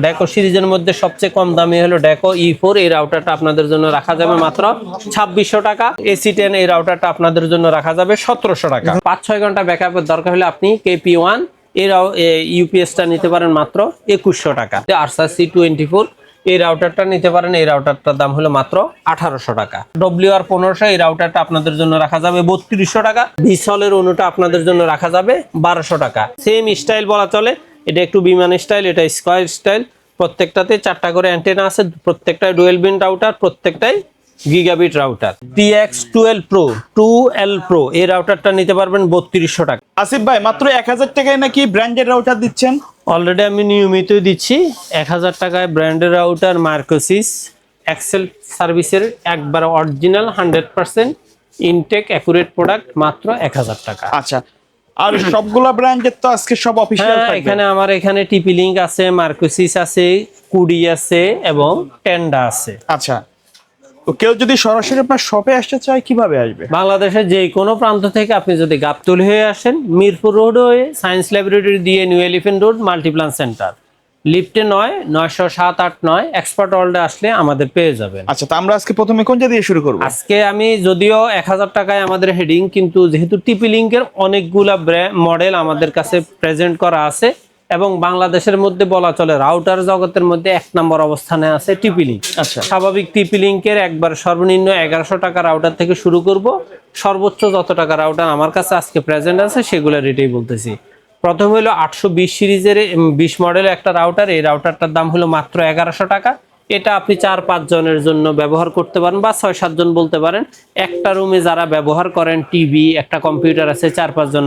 ডেকো সিরিজের মধ্যে সবচেয়ে কম দামি হলো ডেকো E4। এই রাউটারটা আপনাদের জন্য রাখা যাবে মাত্র 2600 টাকা। AC10 এই রাউটারটা আপনাদের জন্য রাখা যাবে 1700 টাকা। 5-6 ঘন্টা ব্যাকআপের দরকার হলে আপনি KP1 এর ইউপিএসটা নিতে পারেন মাত্র 2100 টাকা। আরসার C24 এই রাউটারটা নিতে পারেন। এই রাউটারটার দাম হলো মাত্র 1800 টাকা। WR1500 এই রাউটারটা আপনাদের জন্য রাখা যাবে 3200 টাকা। ভিসলের অনুটা আপনাদের জন্য রাখা যাবে 1200 টাকা। সেম স্টাইল বলা চলে, এটা একটু বিমান স্টাইল, এটা স্কয়ার স্টাইল। প্রত্যেকটাতে 4টা করে অ্যান্টেনা আছে, প্রত্যেকটাই ডুয়েল বিন রাউটার, প্রত্যেকটাই gigabit router. TX12 Pro 2L Pro এই রাউটারটা নিতে পারবেন 3200 টাকা। আসিফ ভাই মাত্র 1000 টাকায় নাকি ব্র্যান্ডেড রাউটার দিচ্ছেন? অলরেডি আমি নিয়মিত দিচ্ছি 1000 টাকায় ব্র্যান্ডের রাউটার মার্কোসিস এক্সেল সার্ভিসের একবার অরিজিনাল 100% ইনটেক অ্যাকুরেট প্রোডাক্ট মাত্র 1000 টাকা। আচ্ছা, আর সবগুলা ব্র্যান্ডের তো আজকে সব অফিশিয়াল থাকবে। এখানে আমার এখানে টিপি লিংক আছে, মার্কোসিস আছে, কুডি আছে এবং টেন্ডা আছে। আচ্ছা, তো কেউ যদি সরাসরি আপনার শপে আসতে চায় কিভাবে আসবে? বাংলাদেশের যে কোনো প্রান্ত থেকে আপনি যদি গাবতলী হয়ে আসেন, মিরপুর রোড হয়ে সায়েন্স ল্যাবরেটরি দিয়ে new elephant road Multiplan centre, লিফটে 9-9-7-8-9 এক্সপার্ট ওয়ার্ল্ডে আসলে আমাদের পেয়ে যাবেন। আচ্ছা, তো আমরা আজকে প্রথমে কোনটা দিয়ে শুরু করব? আজকে আমি যদিও 1000 টাকায় আমাদের হেডিং, কিন্তু যেহেতু টিপি লিংকের অনেকগুলা মডেল আমাদের কাছে প্রেজেন্ট করা আছে এবং বাংলাদেশের মধ্যে বলা চলে রাউটার জগতের মধ্যে 1 নম্বর অবস্থানে আছে টিপি লিংক। আচ্ছা, স্বাভাবিক টিপি লিংকের একবার সর্বনিম্ন 1100 টাকা রাউটার থেকে শুরু করব, সর্বোচ্চ যত টাকা রাউটার আমার কাছে আজকে প্রেজেন্ট আছে সেগুলো রেটেই বলতেছি। প্রথম হলো 820 সিরিজের 20 মডেলের একটা রাউটার। এই রাউটারটার দাম হলো মাত্র 1100 টাকা। এটা আপনি 4-5 জনের জন্য ব্যবহার করতে পারেন বা 6-7 জন বলতে পারেন। একটা রুমে যারা ব্যবহার করেন, টিভি একটা কম্পিউটার আছে, 4-5 জন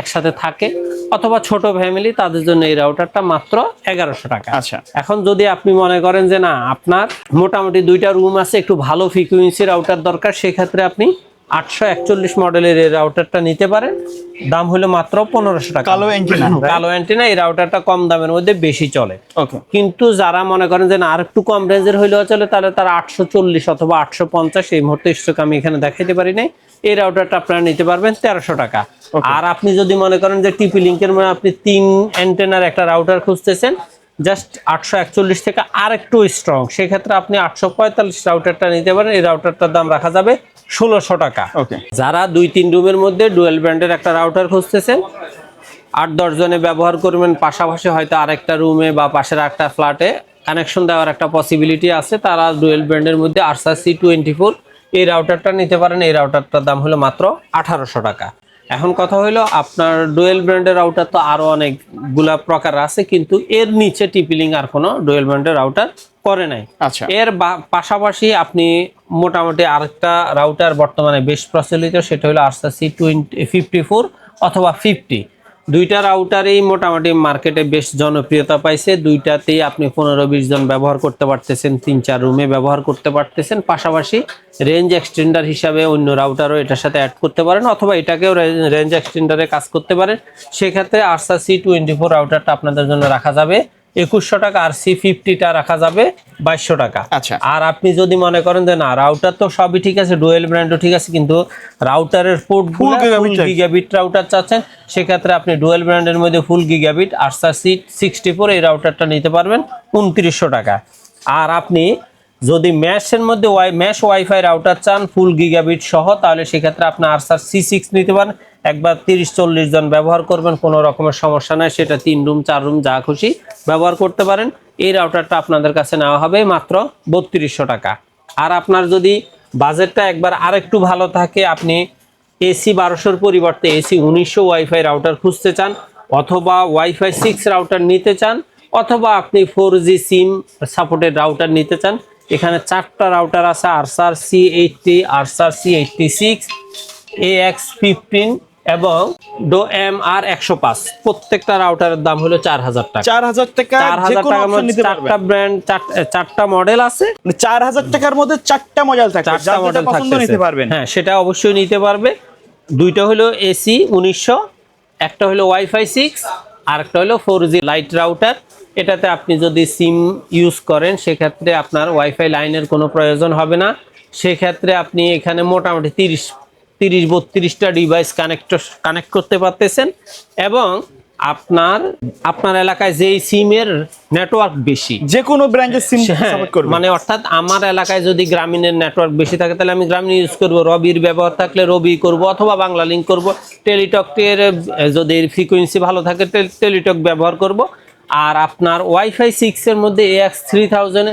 একসাথে থাকে, অথবা ছোট ফ্যামিলি, তাদের জন্য এই রাউটারটা মাত্র 1100 টাকা। আচ্ছা, এখন যদি আপনি মনে করেন যে না, আপনার মোটামুটি 2টা রুম আছে, একটু ভালো ফ্রিকোয়েন্সি রাউটার দরকার, সেক্ষেত্রে আপনি 841 মডেলের এই রাউটারটা নিতে পারেন। দাম হলো মাত্র 1500 টাকা। কালো অ্যান্টেনা। কালো অ্যান্টেনা এই রাউটারটা কম দামের মধ্যে বেশি চলে। ওকে, কিন্তু যারা মনে করেন যে না আর একটু কম রেঞ্জের হইলেও চলে, তাহলে তারা 840 অথবা 850, এই মুহূর্তে স্টক আমি এখানে দেখাইতে পারি নাই, এই রাউটারটা আপনারা নিতে পারবেন 1300 টাকা। আর আপনি যদি মনে করেন যে টিপি লিংকের মধ্যে আপনি 3 অ্যান্টেনার একটা রাউটার খুঁজতেছেন, জাস্ট 841 থেকে আর একটু স্ট্রং, সেক্ষেত্রে আপনি 845 রাউটারটা নিতে পারেন। এই রাউটারটার দাম রাখা যাবে 1600 টাকা। ওকে, যারা 2-3 রুমের মধ্যে ডুয়েল ব্র্যান্ডের একটা রাউটার খুঁজতেছেন, 8-10 জনে ব্যবহার করবেন, পাশাপাশি হয়তো আরেকটা রুমে বা পাশের একটা ফ্ল্যাটে কানেকশন দেওয়ার একটা পসিবিলিটি আছে, তারা ডুয়েল ব্র্যান্ডের মধ্যে আরসার C24 এই রাউটারটা নিতে পারেন। এই রাউটারটার দাম হলো মাত্র 1800 টাকা। এখন কথা হলো, আপনার ডুয়েল ব্র্যান্ডের রাউটার তো আরো অনেকগুলা প্রকার আছে, কিন্তু এর নিচে টিপি লিংক আর কোনো ডুয়েল ব্র্যান্ডের রাউটার করে নাই। আচ্ছা, এর পাশাপাশি আপনি মোটামুটি আরেকটা রাউটার বর্তমানে বেশ প্রচলিত, সেটা হলো আরসার C54 অথবা 50। 2টা রাউটারই মোটামুটি মার্কেটে বেশ জনপ্রিয়তা পাইছে। 2টাতেই আপনি 15-20 জন ব্যবহার করতে পারতেছেন, 3-4 রুমে ব্যবহার করতে পারতেছেন। পাশাপাশি রেঞ্জ এক্সটেন্ডার হিসাবে অন্য রাউটারও এটার সাথে অ্যাড করতে পারেন, অথবা এটাকেও রেঞ্জ এক্সটেন্ডারে কাজ করতে পারেন। সেক্ষেত্রে আরসার C24 রাউটারটা আপনাদের জন্য রাখা যাবে 2100 টাকা, আর C50টা রাখা যাবে 2200 টাকা। আচ্ছা, আর আপনি যদি মনে করেন যে না, রাউটার তো সবই ঠিক আছে, ডুয়েল ব্র্যান্ডও ঠিক আছে, কিন্তু রাউটারের পোর্টগুলো ফুল গিগাবিট রাউটার চাচ্ছেন, সেক্ষেত্রে আপনি ডুয়েল ব্র্যান্ডের মধ্যে ফুল গিগাবিট আরসার C64 এই রাউটারটা নিতে পারবেন 2900 টাকা। আর আপনি যদি ম্যাশের মধ্যে ম্যাশ ওয়াইফাই রাউটার চান ফুল গিগাবিট সহ, তাহলে সেক্ষেত্রে আপনি আরসার C6 নিতে পারেন। একবার 30-40 জন ব্যবহার করবেন, কোনো রকমের সমস্যা নাই, সেটা 3 রুম 4 রুম যা খুশি ব্যবহার করতে পারেন। এই রাউটারটা আপনাদের কাছে নেওয়া হবে মাত্র 3200 টাকা। আর আপনার যদি বাজেটটা একবার আরেকটু ভালো থাকে, আপনি AC 1200-র পরিবর্তে AC 1900 ওয়াইফাই রাউটার খুঁজতে চান, অথবা ওয়াইফাই 6 রাউটার নিতে চান, অথবা আপনি 4G সিম সাপোর্টেড রাউটার নিতে চান, এখানে 4টা রাউটার আছে, Archer C80, Archer C86, AX15 এবং MR105। প্রত্যেকটা রাউটারের দাম হলো 4000 টাকা। 4000 টাকা, 4000 টাকার মধ্যে 4টা ব্র্যান্ড, 4টা মডেল আছে। 4000 টাকার মধ্যে 4টা মডেল থাকবে, 4টা মডেল পছন্দ নিতে পারবেন। হ্যাঁ, সেটা অবশ্যই নিতে পারবে। 2টা হলো AC 1900, একটা হলো ওয়াইফাই 6, আর একটা হলো 4G লাইট রাউটার। এটাতে আপনি যদি সিম ইউজ করেন, সেক্ষেত্রে আপনার ওয়াইফাই লাইনের কোনো প্রয়োজন হবে না। সেক্ষেত্রে আপনি এখানে মোটামুটি 30-32টা ডিভাইস কানেক্ট করতে পারতেছেন, এবং আপনার এলাকায় যেই সিমের নেটওয়ার্ক বেশি, যে কোনো ব্র্যান্ডের সিম সাপোর্ট করবে, মানে অর্থাৎ আমার এলাকায় যদি গ্রামীণের নেটওয়ার্ক বেশি থাকে তাহলে আমি গ্রামীণ ইউজ করব, রবির ব্যবহার থাকলে রবি করব অথবা বাংলা লিংক করব, টেলিটকের যদি ফ্রিকোয়েন্সি ভালো থাকে টেলিটক ব্যবহার করব। আর আপনার ওয়াইফাই 6 এর মধ্যে AX3000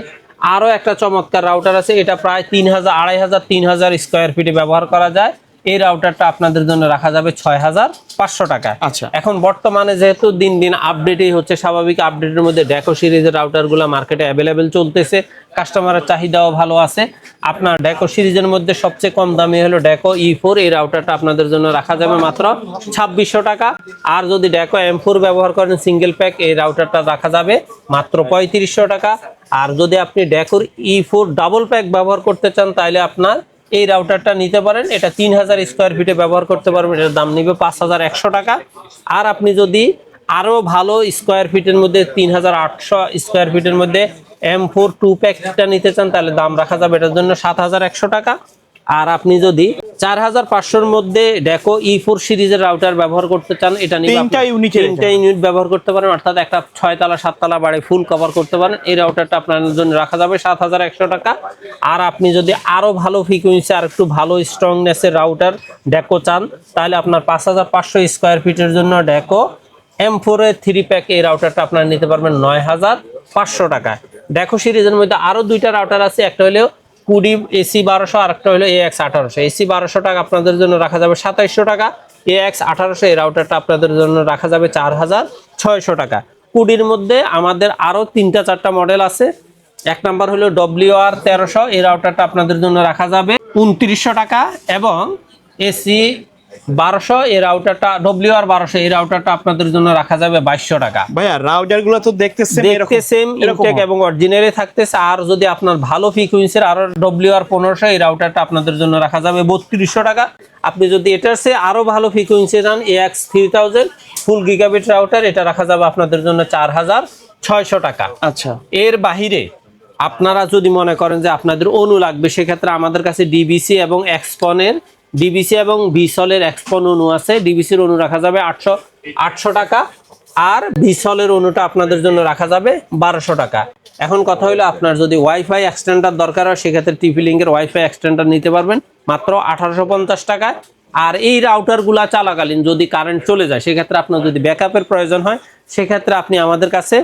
আরো একটা চমৎকার রাউটার আছে, এটা প্রায় 3000 স্কয়ার ফিটে ব্যবহার করা যায়। এই রাউটারটা আপনাদের জন্য রাখা যাবে 6500 টাকা। আচ্ছা, এখন বর্তমানে যেহেতু দিন দিন আপডেটই হচ্ছে, স্বাভাবিক আপডেটের মধ্যে ডেকো সিরিজের রাউটারগুলো মার্কেটে অ্যাভেলেবেল চলতেছে, কাস্টমারের চাহিদাও ভালো আছে। আপনার ডেকো সিরিজের মধ্যে সবচেয়ে কম দামি হলো ডেকো E4, এই রাউটারটা আপনাদের জন্য রাখা যাবে মাত্র 2600 টাকা। আর যদি ডেকো M4 ব্যবহার করেন সিঙ্গেল প্যাক, এই রাউটারটা রাখা যাবে মাত্র 3500 টাকা। আর যদি আপনি ডেকোর E4 ডাবল প্যাক ব্যবহার করতে চান তাহলে আপনার এই রাউটারটা নিতে পারেন, এটা 3000 স্কয়ার ফিটে ব্যবহার করতে পারবেন, এটার দাম নিবে 5100 টাকা। আর আপনি যদি আরো ভালো স্কয়ার ফিটের মধ্যে 3800 স্কয়ার ফিটের মধ্যে M4 2 প্যাকটা নিতে চান তাহলে দাম রাখা যাবে এটার জন্য 7100 টাকা। আর আপনি যদি 4500 এর মধ্যে ডেকো E4 সিরিজের রাউটার ব্যবহার করতে চান, এটা নিবে 3টা ইউনিট ব্যবহার করতে পারেন, অর্থাৎ একটা 6 তলা 7 তলা বাড়ি ফুল কভার করতে পারেন, এই রাউটারটা আপনার জন্য রাখা যাবে 7100 টাকা। আর আপনি যদি আরো ভালো ফ্রিকোয়েন্সি আর একটু ভালো স্ট্রংনেসের রাউটার ডেকো চান তাহলে আপনার 5500 স্কয়ার ফিটের জন্য ডেকো M4 এর 3 প্যাক এই রাউটারটা আপনারা নিতে পারবেন 9500 টাকায়। ডেকো সিরিজের মধ্যে আরো দুইটা রাউটার আছে, একটা হলো কুডি AC1200 আর একটা হলো AX1800। AC1200 টাকা আপনাদের জন্য রাখা যাবে 2700 টাকা, AX1800 এই রাউটারটা আপনাদের জন্য রাখা যাবে 4600 টাকা। কুডির মধ্যে আমাদের আরো 3-4টা মডেল আছে, এক নাম্বার হলো WR1300, এই রাউটারটা আপনাদের জন্য রাখা যাবে 2900 টাকা, এবং AC1200 এই রাউটারটা WR1200 এই রাউটারটা আপনাদের জন্য রাখা যাবে 2200 টাকা। ভাইয়া রাউটার গুলো তো দেখতে সেম ইনটেক এবং অরিজিনালি থাকতেছে। আর যদি আপনার ভালো ফ্রিকোয়েন্সির আরো WR1500 এই রাউটারটা আপনাদের জন্য রাখা যাবে 3200 টাকা। আপনি যদি এটার চেয়ে আরো ভালো ফ্রিকোয়েন্সি চান AX3000 ফুল গিগাবিট রাউটার, এটা রাখা যাবে আপনাদের জন্য 4600 টাকা। আচ্ছা, এর বাহিরে আপনারা যদি মনে করেন যে আপনাদের অনু লাগবে, সেক্ষেত্রে আমাদের কাছে ডিবিসি এবং এক্সপনের বিসলের এক্সপন অনু আছে। ডিবিসির অনু রাখা যাবে 800 টাকা, আর বিসলের অনুটা আপনাদের জন্য রাখা যাবে 1200 টাকা। এখন কথা হলো আপনার যদি ওয়াইফাই এক্সটেন্ডার দরকার হয় সেক্ষেত্রে টিপি লিঙ্কের ওয়াইফাই এক্সটেন্ডার নিতে পারবেন মাত্র 1850 টাকায়। আর এই রাউটারগুলা চলাকালীন যদি কারেন্ট চলে যায় সেক্ষেত্রে আপনার যদি ব্যাকআপের প্রয়োজন হয় সেক্ষেত্রে আপনি আমাদের কাছে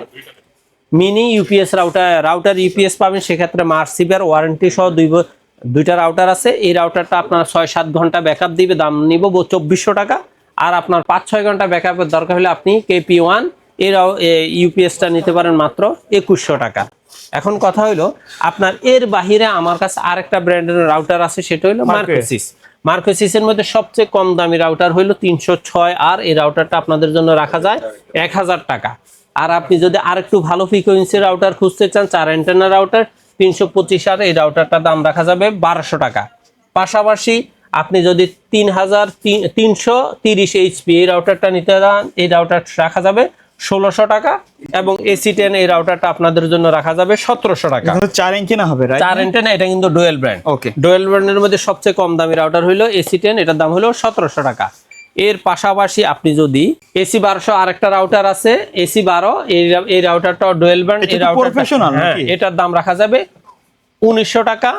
মিনি ইউপিএস রাউটার ইউপিএস পাবেন। সেক্ষেত্রে মার্সিভের ওয়ারেন্টি সহ দুইটা রাউটার আছে। এই রাউটারটা আপনার 6-7 ঘন্টা ব্যাকআপ দিবে, দাম নিব 2400 টাকা। আর আপনার 5-6 ঘন্টা ব্যাকআপের দরকার হলে আপনি KP1 এর ইউপিএসটা নিতে পারেন মাত্র 2100 টাকা। এখন কথা হলো আপনার এর বাহিরে আমার কাছে আরেকটা ব্র্যান্ডের রাউটার আছে, সেটা হলো মার্কোসিসের মধ্যে সবচেয়ে কম দামি রাউটার হলো 306 আর এই রাউটারটা আপনাদের জন্য রাখা যায় 1000 টাকা। আর আপনি যদি আরেকটু ভালো ফ্রিকোয়েন্সি রাউটার খুঁজতে চান 4 অ্যান্টেনা রাউটার 325 আর এই রাউটারটার দাম রাখা যাবে 1200 টাকা। পাশাপাশি আপনি যদি 330 HP এই রাউটারটা নিতে চান এই রাউটার রাখা যাবে 1600 টাকা, এবং AC10 এই রাউটারটা আপনাদের জন্য রাখা যাবে 1700 টাকা। 4 অ্যান্টেনা হবে, রাইট? 4 অ্যান্টেনা, এটা কিন্তু ডুয়েল ব্র্যান্ড। ওকে, ডুয়েল ব্র্যান্ডের মধ্যে সবচেয়ে কম দামি রাউটার হলো AC10, এটার দাম হলো 1700 টাকা। এর পাশাপাশি আপনি যদি AC1200 আরেকটা রাউটার আছে AC12 এই রাউটারটা ডুয়েল ব্র্যান্ড, এই রাউটারটা এটার দাম রাখা যাবে 1900 টাকা।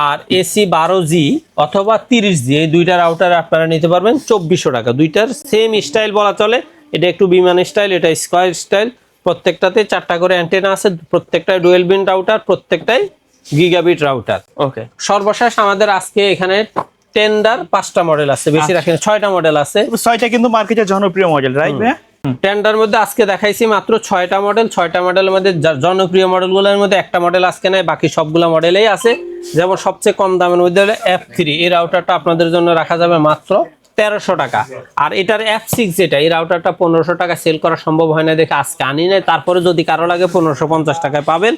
আর AC12G অথবা 30G এই দুইটা রাউটার আপনারা নিতে পারবেন 2400 টাকা। দুইটার সেম স্টাইল বলা চলে, এটা একটু বিমান স্টাইল, এটা স্কয়ার স্টাইল। প্রত্যেকটাতে 4টা করে অ্যান্টেনা আছে, প্রত্যেকটাই ডুয়েল বিন রাউটার, প্রত্যেকটাই গিগাবিট রাউটার। ওকে, সর্বশেষ আমাদের আজকে এখানে টেন্ডার 5টা মডেল আছে, বেশি রাখেন 6টা মডেল আছে। 6টা কিন্তু মার্কেটে জনপ্রিয় মডেল, রাইট ভাই? টেন্ডার মধ্যে আজকে দেখাইছি মাত্র 6টা মডেল। 6টা মডেলের মধ্যে জনপ্রিয় মডেলগুলোর মধ্যে একটা মডেল আজকে নাই, বাকি সবগুলো মডেলেই আছে। যেমন সবচেয়ে কম দামের মধ্যে হলো F3, এই রাউটারটা আপনাদের জন্য রাখা যাবে মাত্র 1300 টাকা। আর এটার F6 যেটা, এই রাউটারটা 1500 টাকা সেল করা সম্ভব হয় না দেখে আজকে আনি নাই, তারপরে যদি কারো লাগে 1550 টাকায় পাবেন।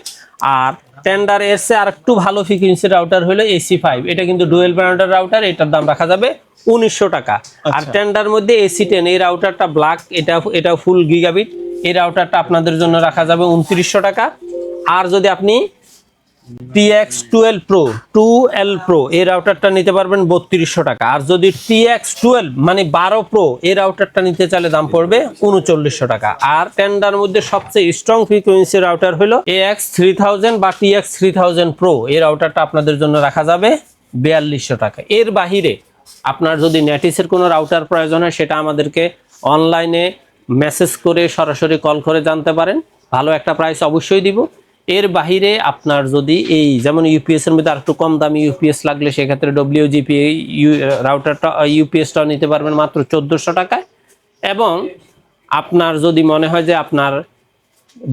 আর টেন্ডার এসে আর একটু ভালো ফ্রিকোয়েন্সি রাউটার হলো AC5, এটা কিন্তু ডুয়েল ব্র্যান্ডের রাউটার, এটার দাম রাখা যাবে 1900 টাকা। আর টেন্ডার মধ্যে AC10 এই রাউটারটা ব্ল্যাক, এটা ফুল গিগাবিট, এই রাউটারটা আপনাদের জন্য রাখা যাবে 2900 টাকা। আর যদি আপনি TX12 Pro 2L Pro এই রাউটারটা নিতে পারবেন 3200 টাকা। আর যদি TX12 মানে 12 Pro এই রাউটারটা নিতে চাইলে দাম পড়বে 3900 টাকা। আর টেন্ডার মধ্যে সবচেয়ে স্ট্রং ফ্রিকোয়েন্সি রাউটার হলো AX3000 বা TX3000 Pro এই রাউটারটা আপনাদের জন্য রাখা যাবে 4200 টাকা। এর বাহিরে আপনার যদি নেটিসের কোনো রাউটার প্রয়োজন হয় সেটা আমাদেরকে অনলাইনে মেসেজ করে সরাসরি কল করে জানতে পারেন, ভালো একটা প্রাইস অবশ্যই দিব। এর বাহিরে আপনার যদি এই যেমন ইউপিএস এর মধ্যে আর একটু কম দামি ইউপিএস লাগলে সেক্ষেত্রে WGP রাউটারটা ইউপিএসটা নিতে পারবেন মাত্র 1400 টাকায়। এবং আপনার যদি মনে হয় যে আপনার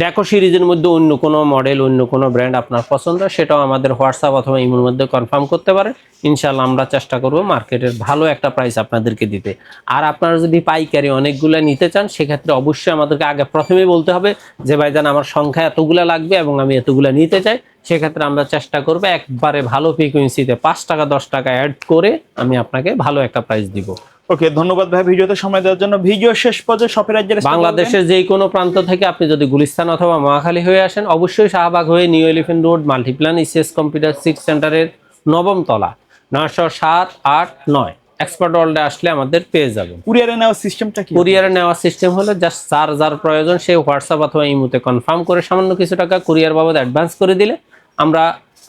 ডেকো সিরিজের মধ্যে অন্য কোনো মডেল অন্য কোনো ব্র্যান্ড আপনার পছন্দ, সেটাও আমাদের হোয়াটসঅ্যাপ অথবা ইমের মধ্যে কনফার্ম করতে পারেন। ইনশাল্লাহ আমরা চেষ্টা করব মার্কেটের ভালো একটা প্রাইস আপনাদেরকে দিতে। আর আপনারা যদি পাইকারি অনেকগুলো নিতে চান সেক্ষেত্রে অবশ্যই আমাদেরকে আগে প্রথমেই বলতে হবে যে ভাইজান আমার সংখ্যা এতগুলো লাগবে এবং আমি এতগুলো নিতে চাই। সেক্ষেত্রে আমরা চেষ্টা করব একবারে ভালো ফ্রিকোয়েন্সিতে 5 টাকা 10 টাকা অ্যাড করে আমি আপনাকে ভালো একটা প্রাইস দিব। ওকে, ধন্যবাদ ভাই ভিডিওতে সময় দেওয়ার জন্য। ভিডিও শেষ পর্যন্ত শপের অ্যাড্রেস বাংলাদেশের যে কোনো প্রান্ত থেকে আপনি যদি গুলিস্তান অথবা মহাখালী হয়ে আসেন অবশ্যই শাহবাগ হয়ে new elephant road Multiplan ECS computer 6 সেন্টারের 9ম তলা 907-8-9 এক্সপার্ট ওয়ার্ল্ডে আসলে আমাদের পেয়ে যাবেন। কুরিয়ারে নেওয়ার সিস্টেমটা কি? কুরিয়ারে নেওয়ার সিস্টেম হলো জাস্ট যার প্রয়োজন সে হোয়াটসঅ্যাপ অথবা ইমোতে কনফার্ম করে সামান্য কিছু টাকা কুরিয়ার বাবদ অ্যাডভান্স করে দিলে আমরা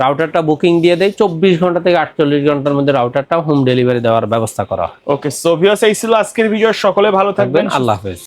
রাউটারটা বুকিং দিয়ে দেই। 24 ঘন্টা থেকে 48 ঘন্টার মধ্যে রাউটারটা হোম ডেলিভারি দেওয়ার ব্যবস্থা করা হয়। ওকে, সো ভিউয়ার্স এই ছিল আজকের ভিডিও। সকলে ভালো থাকবেন, আল্লাহ হাফেজ।